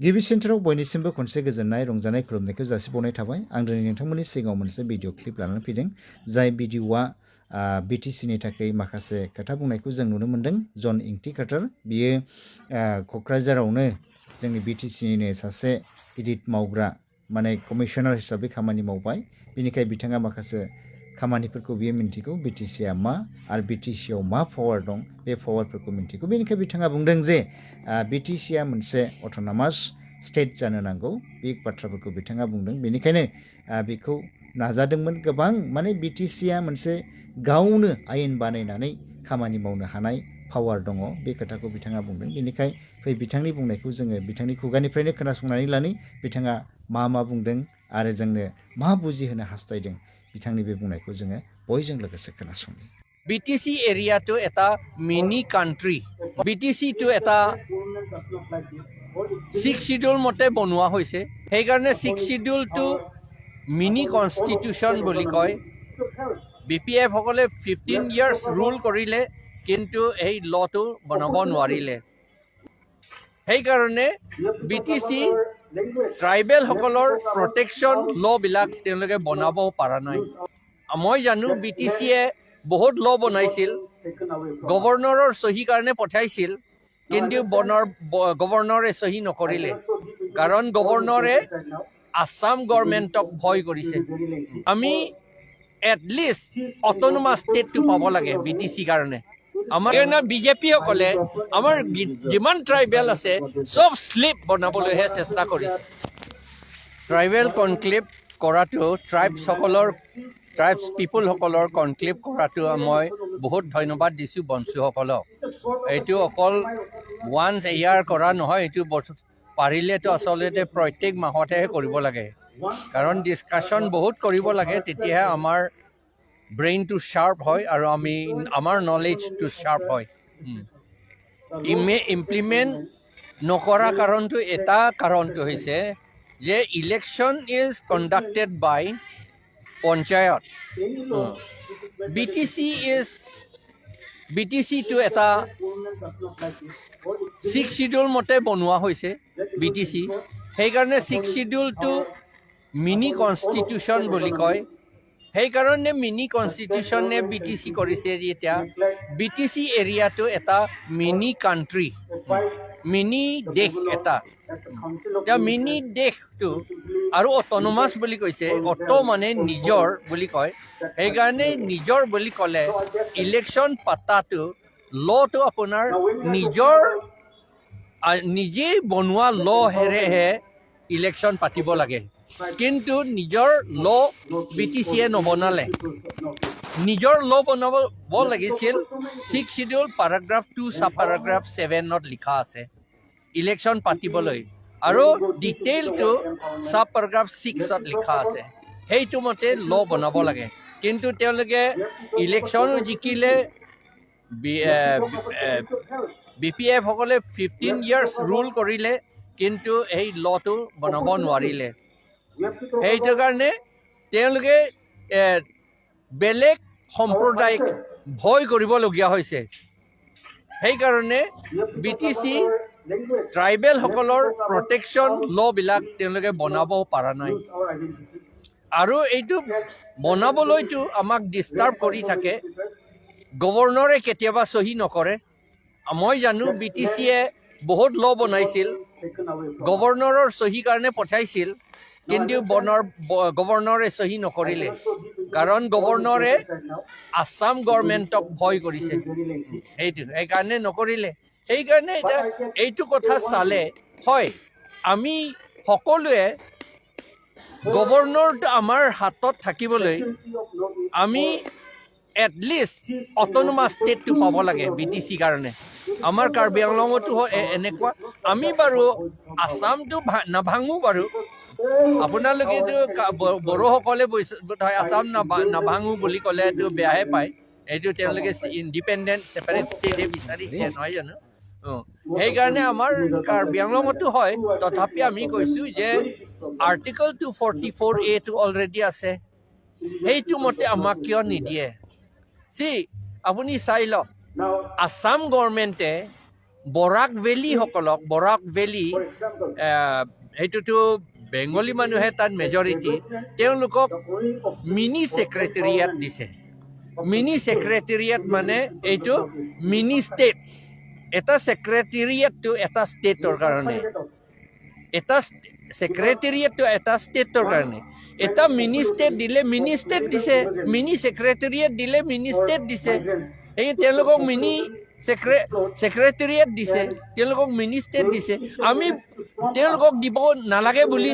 गिबि सेन्टाराव बयनिसिमबो खनसे गोजोननाय रंजानाय खुलुमनायखौ जासिबावनाय थाबाय आं दिनै नोंथांमोननि सिगाङाव मोनसे भिडिअ क्लिप लानानै फैदों जाय भिडिअआ बिटिसिनि थाखाय माखासे खोथा बुंनायखौ जों नुनो मोन्दों जन इंटिकाटार बियो क'क्राझारावनो जोंनि बिटिसिनिनो सासे गिदिर मावग्रा माने कमिशनार हिसाबै खामानि मावबाय बिनिखाय बिथाङा माखासे खामानिफोरखौ बियो मिन्थिगौ बिटिसिआ मा आरो बिटिसिआव मा पावार दं बे पावारफोरखौ मिन्थिगौ बेनिखाय बिथाङा बुंदों जे बिटिसिआ मोनसे अट'नमास स्टेट जानो नांगौ बे बाथ्राफोरखौ बिथाङा बुंदों बेनिखायनो बेखौ नाजादोंमोन गोबां माने बिटिसिआ मोनसे गावनो आयेन बानायनानै खामानि मावनो हानाय पावार दङ बे खोथाखौ बिथाङा बुंदों बेनिखाय फै बिथांनि बुंनायखौ जोङो बिथांनि खुगानिफ्रायनो खोनासंनानै लानि बिथाङा मा बुंदों आरो जोंनो मा बुजिहोनो हास्थायदों बिथांनि बे बुंनायखौ जोङो बयजों लोगोसे खोनासंनि BTC এৰিয়াটো এটা মিনি কাণ্ট্ৰি BTCটো এটা 6 শিডিউল মতে বনোৱা হৈছে সেইকাৰণে 6 শিডিউলটো মিনি কনষ্টিটিউশ্যন বুলি কয় BPF সকলে 15 ইয়াৰ্ছ ৰুল কৰিলে কিন্তু এই লটো বনাব নোৱাৰিলে সেইকাৰণে BTC ট্ৰাইবেল সকলৰ প্ৰটেকশ্যন লবিলাক তেওঁলোকে বনাব পৰা নাই মই জানো BTCয়ে বহুত ল বনাইছিল গভৰ্ণৰৰ সহি কাৰণে পঠাইছিল কিন্তু গভৰ্ণৰে সহি নকৰিলে কাৰণ গভৰ্ণৰে আসাম গভৰ্ণমেণ্টক ভয় কৰিছে আমি এটলিষ্ট অট'নমাছ ষ্টেটটো পাব লাগে BTC কাৰণে আমাৰ বিজেপি সকলে আমাৰ যিমান ট্ৰাইবেল আছে সব স্লিপ বনাবলৈহে চেষ্টা কৰিছে ট্ৰাইবেল কনক্লেভ কৰাটো ট্ৰাইবছ পিপুলসকলৰ কনক্লেভ কৰাটো মই বহুত ধন্যবাদ দিছোঁ বঞ্চুসকলক এইটো অকল ওৱান্স ইয়াৰ কৰা নহয় এইটো পাৰিলেতো আচলতে প্ৰত্যেক মাহতেহে কৰিব লাগে কাৰণ ডিছকাশ্যন বহুত কৰিব লাগে তেতিয়াহে আমাৰ ব্ৰেইনটো শ্বাৰ্প হয় আৰু আমাৰ নলেজটো শ্বাৰ্প হয় ইমপ্লিমেণ্ট নকৰা কাৰণটো এটা কাৰণটো হৈছে যে ইলেকশ্যন ইজ কণ্ডাক্টেড বাই পঞ্চায়ত BTCটো এটা 6 শিডিউল মতে বনোৱা হৈছে BTC সেইকাৰণে 6 শিডিউলটো মিনি কনষ্টিটিউশ্যন বুলি কয় সেইকাৰণে মিনি কনষ্টিটিউশ্যনে BTC কৰিছে এতিয়া BTC এৰিয়াটো এটা মিনি কাণ্ট্ৰি মিনি দেশ এটা মিনি দেশটো আৰু অট'নমাছ বুলি কৈছে মানে নিজৰ বুলি কয় সেইকাৰণে নিজৰ বুলি ক'লে ইলেকশ্যন পাতাটো লটো আপোনাৰ নিজে বনোৱা লহেৰেহে ইলেকশ্যন পাতিব লাগে কিন্তু নিজৰ ল BTCয়ে নবনালে নিজৰ ল বনাব লাগিছিল 6 শিডিউল paragraph 2 sub paragraph 7ত লিখা আছে ইলেকশ্যন পাতিবলৈ আৰু ডিটেইলটো sub paragraph 6ত লিখা আছে সেইটো মতে ল বনাব লাগে কিন্তু তেওঁলোকে ইলেকশ্যনো জিকিলে BPF সকলে 15 ইয়াৰ্ছ ৰুল কৰিলে কিন্তু এই লটো বনাব নোৱাৰিলে সেইটো কাৰণে তেওঁলোকে বেলেগ সম্প্ৰদায়ক ভয় কৰিবলগীয়া হৈছে সেইকাৰণে BTC ট্ৰাইবেল সকলৰ প্ৰটেকশ্যন লবিলাক তেওঁলোকে বনাব পৰা নাই আৰু এইটো বনাবলৈতো আমাক ডিষ্টাৰ্ব কৰি থাকে গভৰ্ণৰে কেতিয়াবা সহি নকৰে মই জানো BTCয়ে বহুত ল বনাইছিল গভৰ্ণৰৰ সহি কাৰণে পঠাইছিল কিন্তু গভৰ্ণৰে সহি নকৰিলে কাৰণ গভৰ্ণৰে আসাম গভৰ্ণমেণ্টক ভয় কৰিছে সেইকাৰণে নকৰিলে সেইকাৰণে এইটো কথা চালে হয় আমি সকলোৱে গভৰ্ণৰটো আমাৰ হাতত থাকিবলৈ আমি এটলিষ্ট অট'নমাছ ষ্টেটটো পাব লাগে BTC কাৰণে আমাৰ কাৰ্বি আংলঙতো এনেকুৱা আমি বাৰু আসামটো নাভাঙো বাৰু আপোনালোকেতো বড়োসকলে আসাম নাভাঙো বুলি ক'লে এইটো বেয়াহে পায় এইটো তেওঁলোকে ইণ্ডিপেণ্ডেণ্ট ছেপাৰেট ষ্টেটে বিচাৰিছে নহয় জানো সেইকাৰণে আমাৰ কাৰ্বি আংলঙতো হয় তথাপি আমি কৈছোঁ যে আৰ্টিকল 244A টো অলৰেডি আছে সেইটো মতে আমাক কিয় নিদিয়ে আপুনি চাই লওক আসাম গভৰ্ণমেণ্টে বৰাক ভেলীসকলক বৰাক ভেলী সেইটোতো বেংগলী মানুহে তাত মেজৰিটি তেওঁলোকক মিনি ছেক্ৰেটেৰিয়েট দিছে মিনি ছেক্ৰেটেৰিয়েট মানে এইটো মিনি ষ্টেট এটা ছেক্ৰেটেৰিয়েটটো এটা ষ্টেটৰ কাৰণে এটা ছেক্ৰেটেৰিয়েটটো এটা ষ্টেটৰ কাৰণে এটা মিনি ষ্টেট দিলে মিনি ষ্টেট দিছে মিনি ছেক্ৰেটেৰিয়েট দিলে মিনি ষ্টেট দিছে এই তেওঁলোকক মিনি ছেক্ৰেটেৰিয়েট দিছে তেওঁলোকক মিনি ষ্টেট দিছে আমি তেওঁলোকক দিব নালাগে বুলি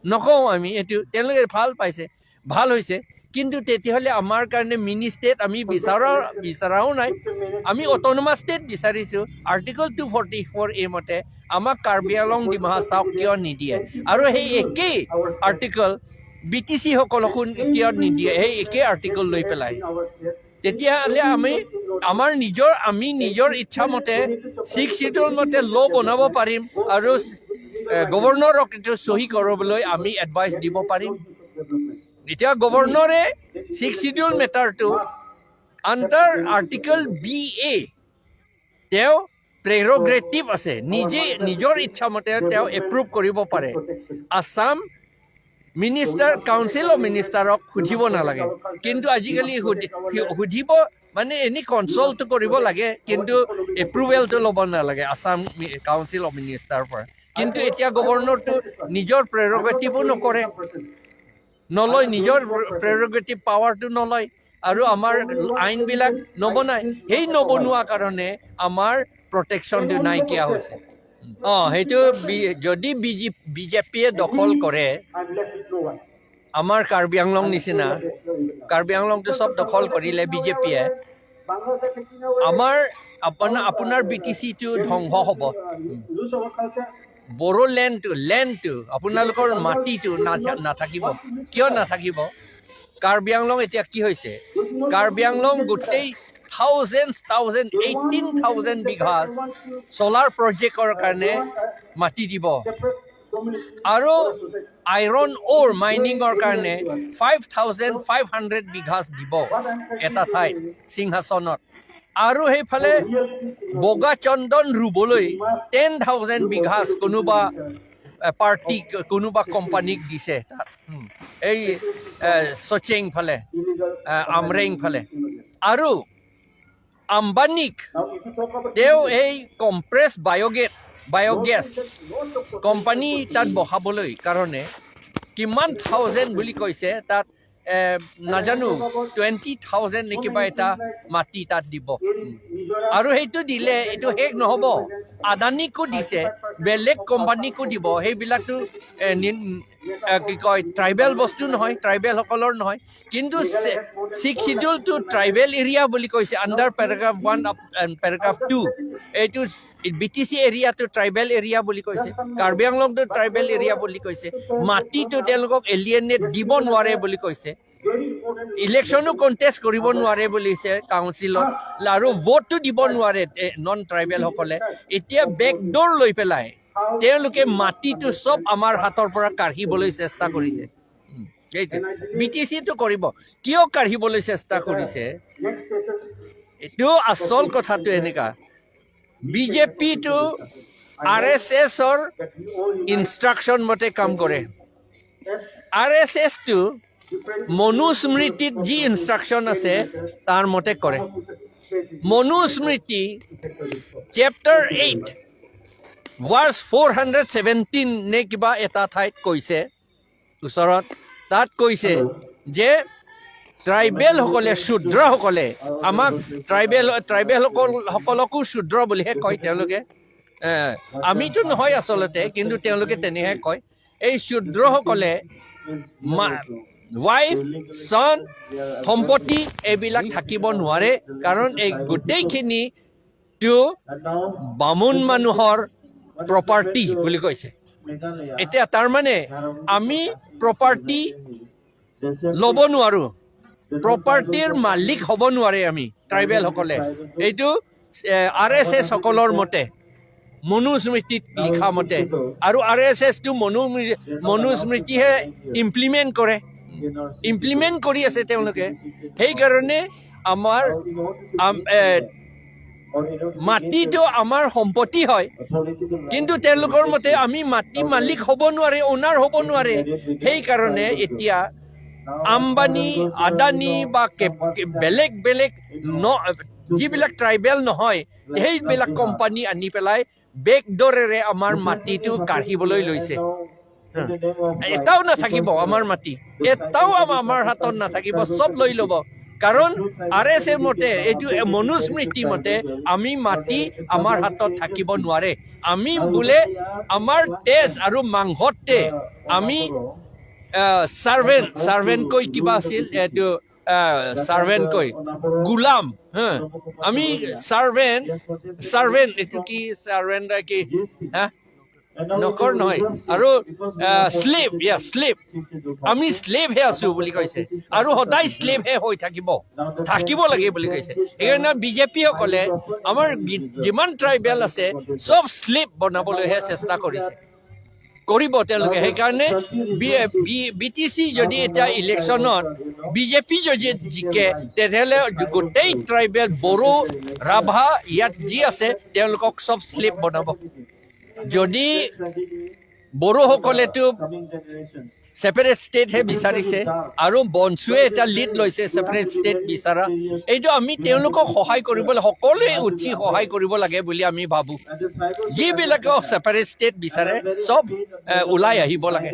নকওঁ আমি এইটো তেওঁলোকে ভাল পাইছে ভাল হৈছে কিন্তু তেতিয়াহ'লে আমাৰ কাৰণে মিনি ষ্টেট আমি বিচৰাও নাই আমি অট'নমাছ ষ্টেট বিচাৰিছোঁ আৰ্টিকল 244A মতে আমাক কাৰ্বি আংলং ডিমা হাছাওক কিয় নিদিয়ে আৰু সেই একেই আৰ্টিকল BTC সকলকো কিয় নিদিয়ে সেই একেই আৰ্টিকল লৈ পেলাই তেতিয়াহ'লে আমি নিজৰ ইচ্ছামতে 6 শিডিউল মতে ল' বনাব পাৰিম আৰু গভৰ্ণৰক এইটো চহী কৰিবলৈ আমি এডভাইচ দিব পাৰিম এতিয়া গভৰ্ণৰে 6 শিডিউল মেটাৰটো আণ্ডাৰ আৰ্টিকল BA তেওঁ প্ৰেৰগেটিভ আছে নিজৰ ইচ্ছামতে তেওঁ এপ্ৰুভ কৰিব পাৰে আছাম মিনিষ্টাৰ কাউন্সিল অফ মিনিষ্টাৰক সুধিব নালাগে কিন্তু আজিকালি সুধিব মানে এনে কনচাল্ট কৰিব লাগে কিন্তু এপ্ৰুভেলটো ল'ব নালাগে আছাম কাউন্সিল অফ মিনিষ্টাৰৰ পৰা কিন্তু এতিয়া গভৰ্ণৰটো নিজৰ প্ৰেৰগেটিভো নলয় নিজৰ প্ৰেৰগেটিভ পাৱাৰটো নলয় আৰু আমাৰ আইনবিলাক নবনায় সেই নবনোৱা কাৰণে আমাৰ প্ৰটেকশ্যনটো নাইকিয়া হৈছে সেইটো যদি বিজেপিয়ে দখল কৰে আমাৰ কাৰ্বি আংলং নিচিনা কাৰ্বি আংলংটো চব দখল কৰিলে বিজেপিয়ে আপোনাৰ BTCটো ধ্বংস হ'ব বড়ো লেণ্ডটো আপোনালোকৰ মাটিটো নাথাকিব কিয় নাথাকিব কাৰ্বি আংলং এতিয়া কি হৈছে কাৰ্বি আংলং গোটেই 18,000 বিঘাছ চলাৰ প্ৰজেক্টৰ কাৰণে মাটি দিব আৰু আইৰণ অ'ৰ মাইনিঙৰ কাৰণে 5,500 বিঘাছ দিব এটা ঠাইত সিংহাসনত আৰু সেইফালে বগা চন্দন ৰুবলৈ 10,000 বিঘাছ কোনোবা পাৰ্টি কোনোবা কোম্পানীক দিছে তাত এই চচেং ফালে আমৰেং ফালে আৰু আম্বানীক তেওঁ এই কম্প্ৰেছ বায়'গেছ কোম্পানী তাত বহাবলৈ কাৰণে কিমান থাউজেণ্ড বুলি কৈছে তাত নাজানো 20,000 নে কিবা এটা মাটি তাত দিব আৰু সেইটো দিলে এইটো শেষ নহ'ব আদানীকো দিছে বেলেগ কোম্পানীকো দিব সেইবিলাকতো কি কয় ট্ৰাইবেল বস্তু নহয় ট্ৰাইবেলসকলৰ নহয় কিন্তু 6 শিডিউলটো ট্ৰাইবেল এৰিয়া বুলি কৈছে আণ্ডাৰ পেৰাগ্ৰাফ 1 এণ্ড পেৰাগ্ৰাফ 2 এইটো BTC এৰিয়াটো ট্ৰাইবেল এৰিয়া বুলি কৈছে কাৰ্বি আংলংটো ট্ৰাইবেল এৰিয়া বুলি কৈছে মাটিটো তেওঁলোকক এলিয়েনেট দিব নোৱাৰে বুলি কৈছে ইলেকশ্যনো কণ্টেষ্ট কৰিব নোৱাৰে বুলিছে কাউন্সিলত আৰু ভোটটো দিব নোৱাৰে নন ট্ৰাইবেলসকলে এতিয়া বেকডোৰ লৈ পেলাই তেওঁলোকে মাটিটো চব আমাৰ হাতৰ পৰা কাঢ়িবলৈ চেষ্টা কৰিছে BTCটো কৰিব কিয় কাঢ়িবলৈ চেষ্টা কৰিছে এইটো আচল কথাটো এনেকুৱা বিজেপিটো RSSৰ ইনষ্ট্ৰাকশ্যন মতে কাম কৰে RSSটো মনুস্মৃতিত যি ইনষ্ট্ৰাকশ্যন আছে তাৰ মতে কৰে মনুস্মৃতি চেপ্টাৰ 8 ভাৰ্ছ 417 নে কিবা এটা ঠাইত কৈছে ওচৰত তাত কৈছে যে ট্ৰাইবেলসকলে শূদ্ৰসকলে আমাক ট্ৰাইবেলসকলকো শূদ্ৰ বুলিহে কয় তেওঁলোকে আমিতো নহয় আচলতে কিন্তু তেওঁলোকে তেনেহে কয় এই শূদ্ৰসকলে ৱাইফ সন সম্পত্তি এইবিলাক থাকিব নোৱাৰে কাৰণ এই গোটেইখিনিটো বামুণ মানুহৰ প্ৰপাৰ্টি বুলি কৈছে এতিয়া তাৰমানে আমি প্ৰপাৰ্টি ল'ব নোৱাৰোঁ প্ৰপাৰ্টিৰ মালিক হ'ব নোৱাৰে আমি ট্ৰাইবেলসকলে এইটো RSS সকলৰ মতে মনুস্মৃতিত লিখা মতে আৰু RSSটো মনুস্মৃতিহে ইমপ্লিমেণ্ট কৰি আছে তেওঁলোকে সেইকাৰণে আমাৰ মাটিটো আমাৰ সম্পত্তি হয়, কিন্তু তেওঁলোকৰ মতে আমি মাটি মালিক হ'ব নোৱাৰে, অনাৰ হ'ব নোৱাৰে। সেইকাৰণে এতিয়া আম্বানী, আদানী বা বেলেগ বেলেগ যিবিলাক ট্ৰাইবেল নহয়, সেইবিলাক কোম্পানী আনি পেলাই বেকডৰেৰে আমাৰ মাটিটো কাঢ়িবলৈ লৈছে। এটাও নাথাকিব আমাৰ মাটি, এটাও আমাৰ হাতত নাথাকিব, চব লৈ ল'ব। কাৰণ RSA মতে, এইটো মনুস্মৃতি মতে আমি মাটি আমাৰ হাতত থাকিব নোৱাৰে। আমি বোলে আমাৰ তেজ আৰু মাংসতে আমি চাৰ্ভেণ্ট কৈ কিবা আছিল, এইটো চাৰ্ভেণ্ট কৈ গোলাম, আমি চাৰ্ভেণ্ট এইটো কি চাৰ্ভেণ্ট কি নকৰ নহয়, আৰু শ্লেভ আমি শ্লেভহে আছো বুলি কৈছে, আৰু সদায় শ্লেভহে হৈ থাকিব লাগে বুলি কৈছে। সেইকাৰণে BJP সকলে আমাৰ যিমান ট্ৰাইবেল আছে চব শ্লেভ বনাবলৈহে চেষ্টা কৰিব তেওঁলোকে। সেইকাৰণে BTC যদি এতিয়া ইলেকশ্যনত BJP যদি জিকে, তেনেহ'লে গোটেই ট্ৰাইবেল বড়ো, ৰাভা ইয়াত যি আছে তেওঁলোকক চব শ্লেভ বনাব। যদি বড়োসকলেতো ছেপাৰেট ষ্টেটহে বিচাৰিছে আৰু বনচুৱে এটা লিড লৈছে ছেপাৰেট ষ্টেট বিচাৰা, এইটো আমি তেওঁলোকক সহায় কৰিব লাগে, সকলোৱে উঠি সহায় কৰিব লাগে বুলি আমি ভাবোঁ। যিবিলাকে ছেপাৰেট ষ্টেট বিচাৰে চব ওলাই আহিব লাগে।